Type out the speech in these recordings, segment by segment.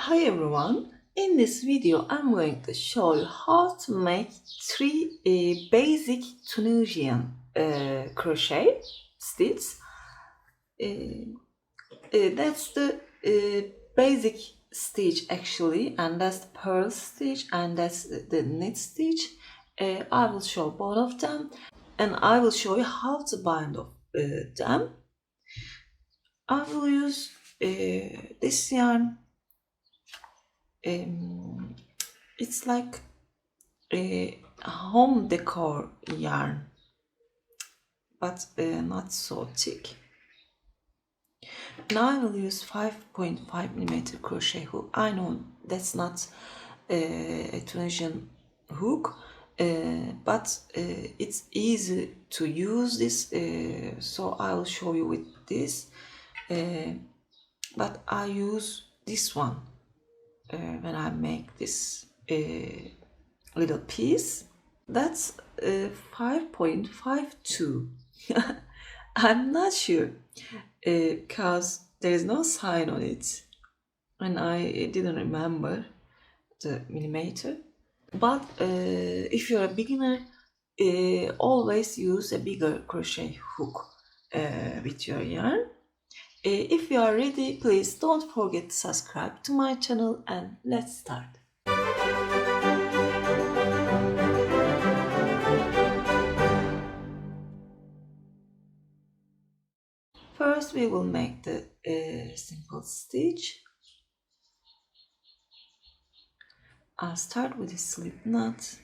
Hi everyone, in this video I'm going to show you how to make three basic Tunisian crochet stitches. That's the basic stitch actually, and that's the purl stitch, and that's the knit stitch. I will show both of them, and I will show you how to bind off them. I will use this yarn. It's like a home decor yarn, but not so thick. Now I will use 5.5mm crochet hook. I know that's not a Tunisian hook, but it's easy to use this, so I will show you with this, but I use this one when I make this little piece. That's 5.52. I'm not sure because there is no sign on it and I didn't remember the millimeter. But if you're a beginner, always use a bigger crochet hook with your yarn. If you are ready, please don't forget to subscribe to my channel and let's start. First we will make the simple stitch. I'll start with a slip knot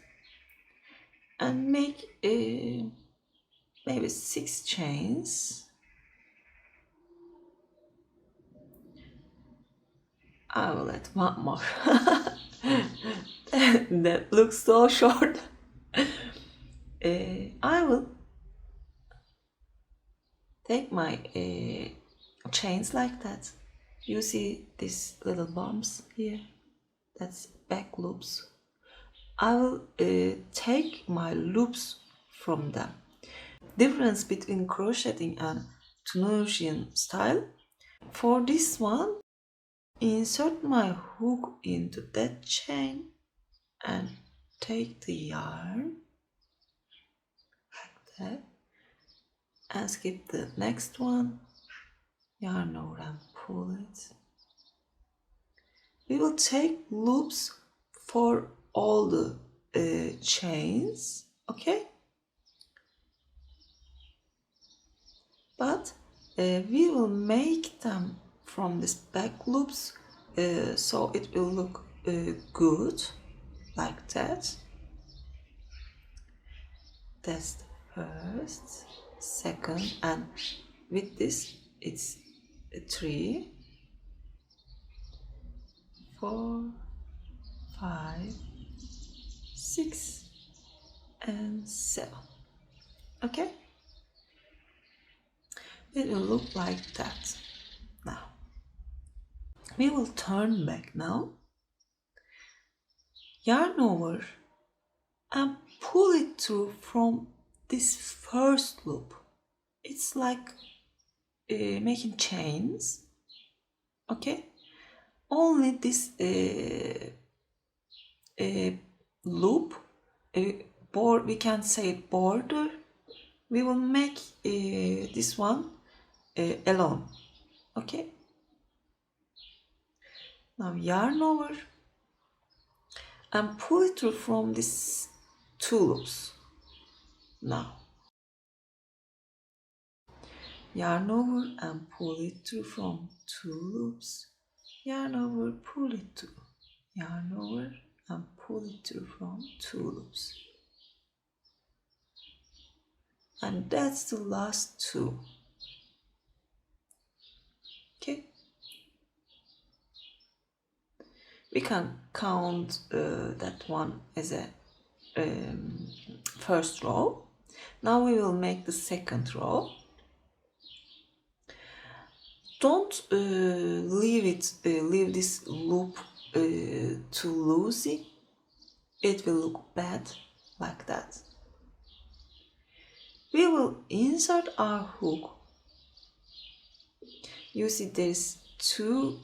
and make maybe 6 chains. I will add one more. That looks so short. I will take my chains like that. You see these little bumps here? That's back loops. I will take my loops from them. Difference between crocheting and Tunisian style. For this one, insert my hook into that chain and take the yarn like that and skip the next one, yarn over and pull it. We will take loops for all the chains, okay? But we will make them from this back loops so it will look good like that. That's the first, second, and with this it's 3, 4, 5, 6 and 7. Okay, it will look like that. Now we will turn back now, yarn over and pull it through from this first loop. It's like making chains, okay? Only this loop, we can say border, we will make this one alone, okay? Now yarn over and pull it through from these 2 loops. Now yarn over and pull it through from 2 loops, yarn over, pull it through, yarn over and pull it through from 2 loops, and that's the last 2. Okay, we can count that one as a first row. Now we will make the second row. Don't leave this loop too loosey. It will look bad like that. We will insert our hook. You see there's 2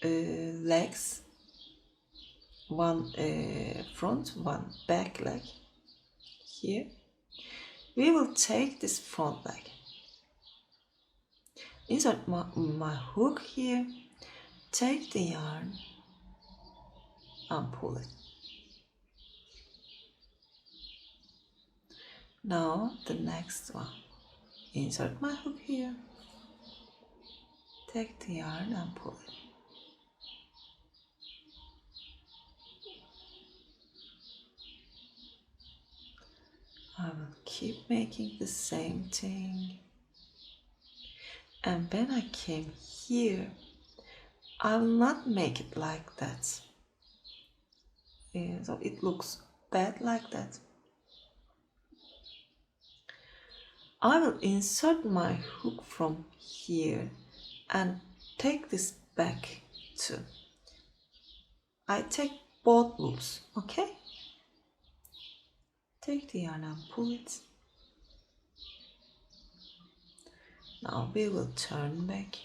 legs one front, one back leg here. We will take this front leg, insert my hook here, take the yarn and pull it. Now the next one, insert my hook here, take the yarn and pull it. I will keep making the same thing. And when I came here, I will not make it like that. So it looks bad like that. I will insert my hook from here and take this back too. I take both loops, okay? Take the yarn and pull it. Now we will turn back,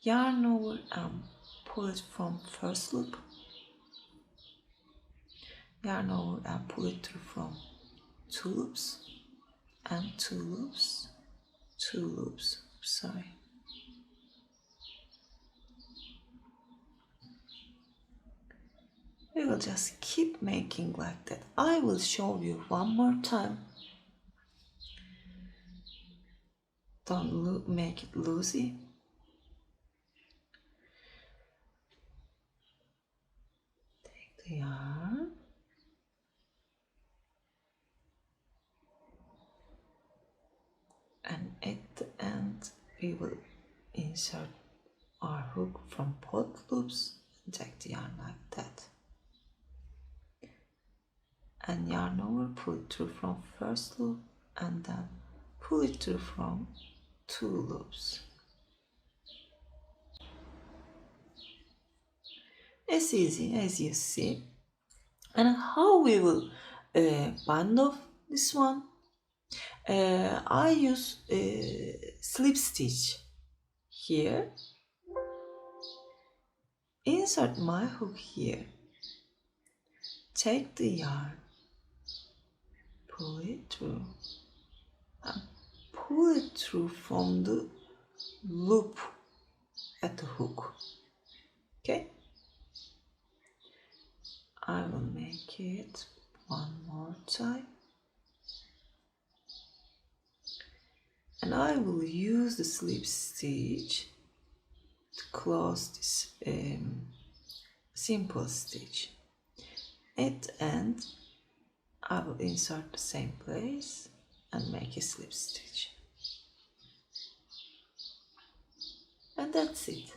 yarn over and pull it from first loop. Yarn over and pull it through from 2 loops and 2 loops, 2 loops, sorry. We will just keep making like that. I will show you one more time. Don't make it loosey. Take the yarn. And at the end, we will insert our hook from both loops and take the yarn like that. And yarn over, pull it through from first loop and then pull it through from 2 loops. As easy as you see. And how we will bind off this one? I use slip stitch here. Insert my hook here. Take the yarn. Pull it through and pull it through from the loop at the hook. Okay, I will make it one more time and I will use the slip stitch to close this simple stitch. At the end I will insert the same place and make a slip stitch. And that's it.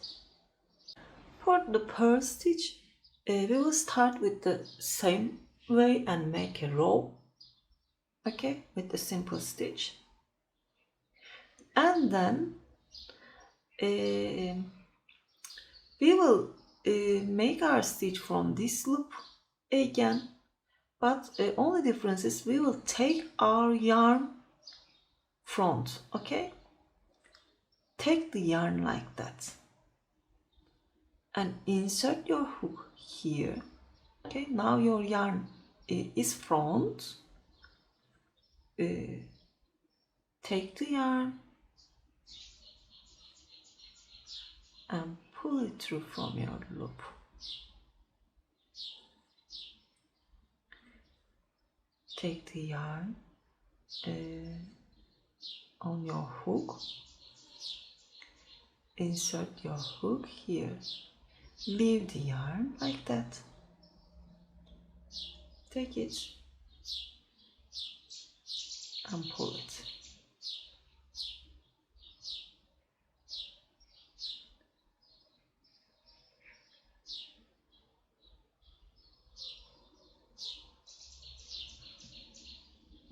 For the purl stitch, we will start with the same way and make a row, okay, with the simple stitch. And then we will make our stitch from this loop again. But only difference is we will take our yarn front, okay? Take the yarn like that. And insert your hook here. Okay, now your yarn is front. Take the yarn and pull it through from your loop. Take the yarn on your hook, insert your hook here, leave the yarn like that, take it and pull it.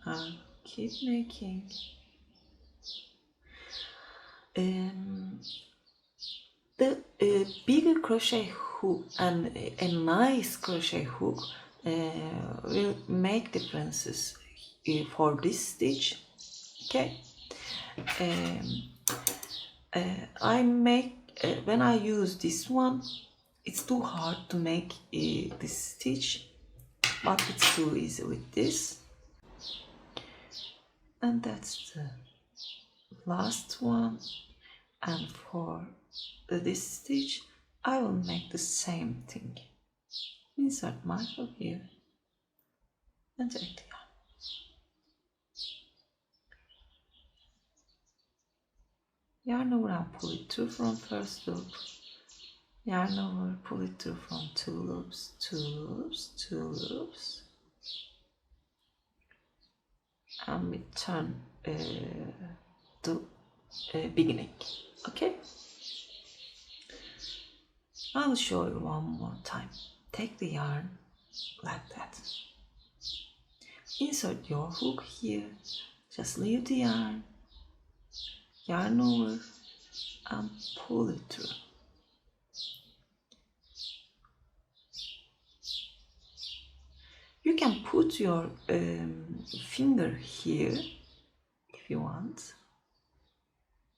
And keep making. The bigger crochet hook and a nice crochet hook will make differences for this stitch. Okay, I make when I use this one, it's too hard to make this stitch, but it's too easy with this. And that's the last one. And for this stitch I will make the same thing. Insert my hook here and take the yarn over and pull it through from first loop, yarn over, pull it through from 2 loops, 2 loops, 2 loops, and we turn to beginning. Okay, I will show you one more time. Take the yarn like that, insert your hook here, just leave the yarn, yarn over and pull it through. You can put your finger here if you want.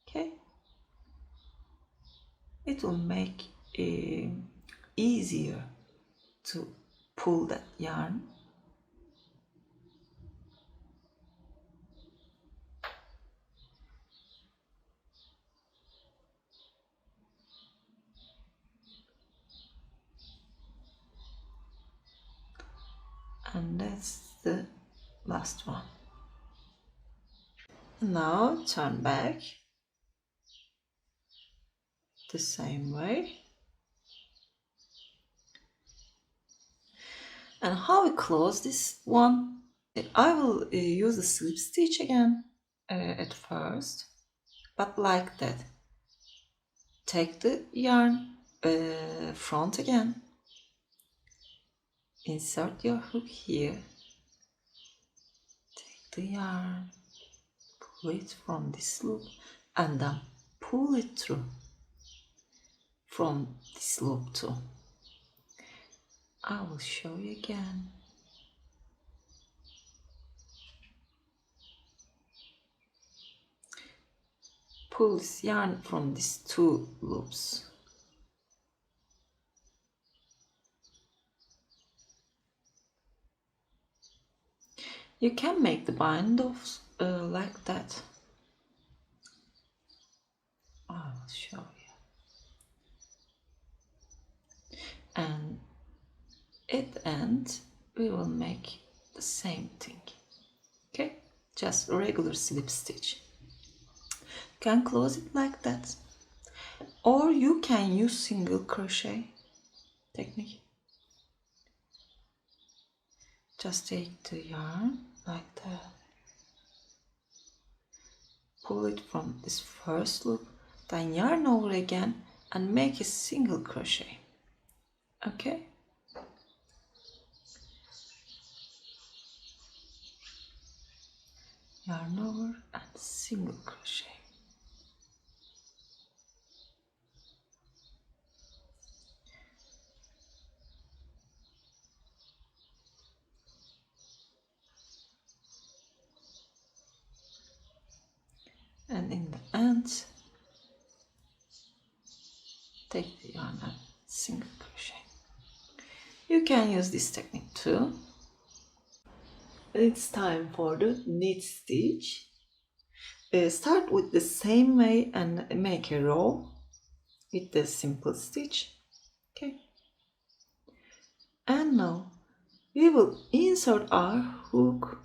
Okay, it will make easier to pull that yarn. And that's the last one. Now turn back the same way. And how we close this one, I will use the slip stitch again at first, but like that. Take the yarn front again, insert your hook here, take the yarn, pull it from this loop, and then pull it through from this loop too. I will show you again. Pull this yarn from these 2 loops. You can make the bind-offs like that. I will show you. And at the end we will make the same thing. Okay, just a regular slip stitch. You can close it like that, or you can use single crochet technique. Just take the yarn like that, pull it from this first loop, then yarn over again and make a single crochet. Okay, yarn over and single crochet. And in the end, take the yarn and single crochet. You can use this technique too. It's time for the knit stitch. Start with the same way and make a row with the simple stitch. Okay. And now we will insert our hook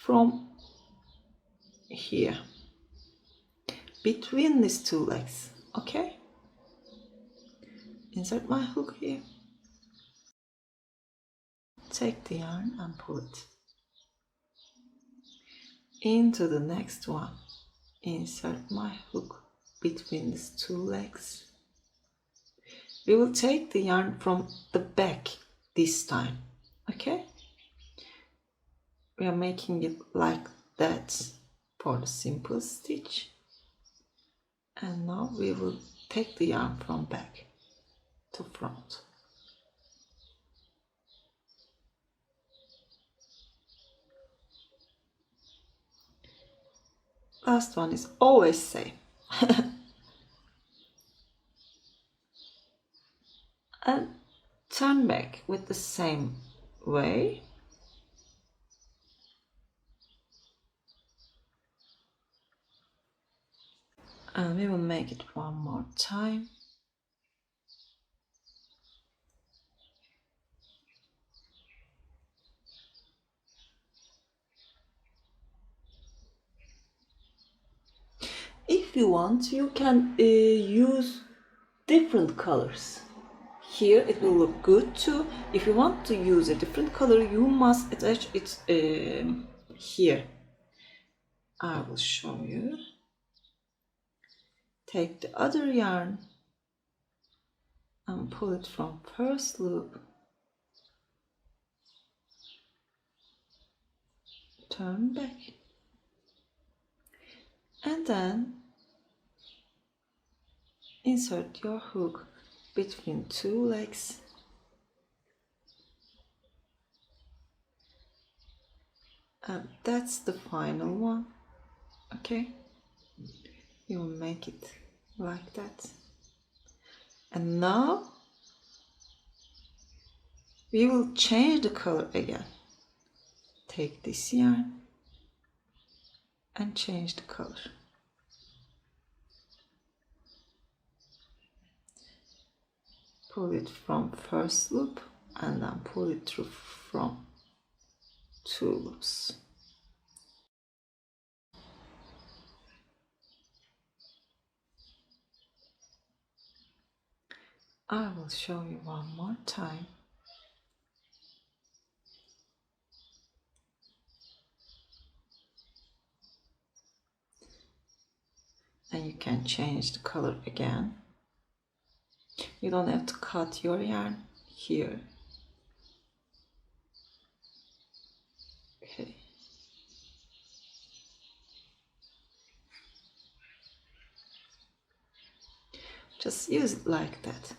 from here between these 2 legs. Okay, insert my hook here, take the yarn and pull it into the next one, insert my hook between these 2 legs. We will take the yarn from the back this time. Okay, we are making it like that for the simple stitch, and now we will take the yarn from back to front. Last one is always same. and turn back with the same way. And we will make it one more time. If you want, you can use different colors. Here it will look good too. If you want to use a different color, you must attach it here. I will show you. Take the other yarn and pull it from first loop. Turn back. And then insert your hook between two legs. And that's the final one. Okay? You will make it like that. And now we will change the color again. Take this yarn and change the color. Pull it from first loop and then pull it through from two loops. I will show you one more time. And you can change the color again. You don't have to cut your yarn here. Okay. Just use it like that.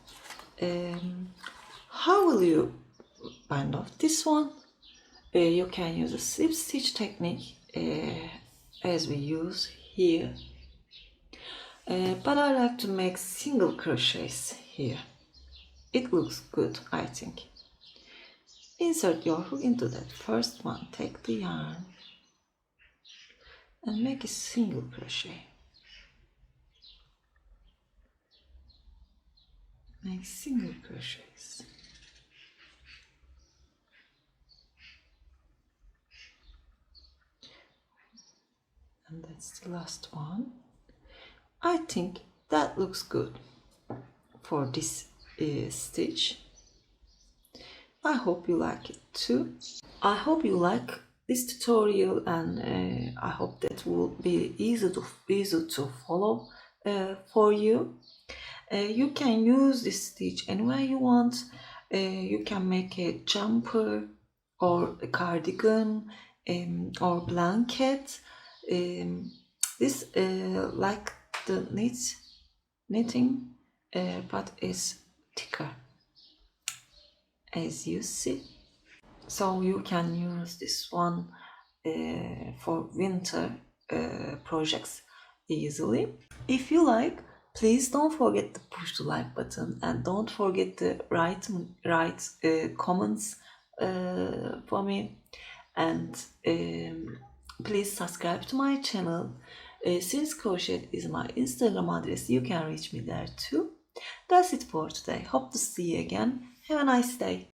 How will you bind off this one? You can use a slip stitch technique as we use here. But I like to make single crochets here. It looks good, I think. Insert your hook into that first one. Take the yarn and make a single crochet. Make single crochets. And that's the last one. I think that looks good for this stitch. I hope you like it too. I hope you like this tutorial, and I hope that will be easy to follow for you. You can use this stitch anywhere you want. You can make a jumper or a cardigan or blanket. This like the knitting, but is thicker, as you see. So you can use this one for winter projects easily. If you like, please don't forget to push the like button, and don't forget to write comments for me, and please subscribe to my channel. Since Crochet is my Instagram address, you can reach me there too. That's it for today. Hope to see you again. Have a nice day.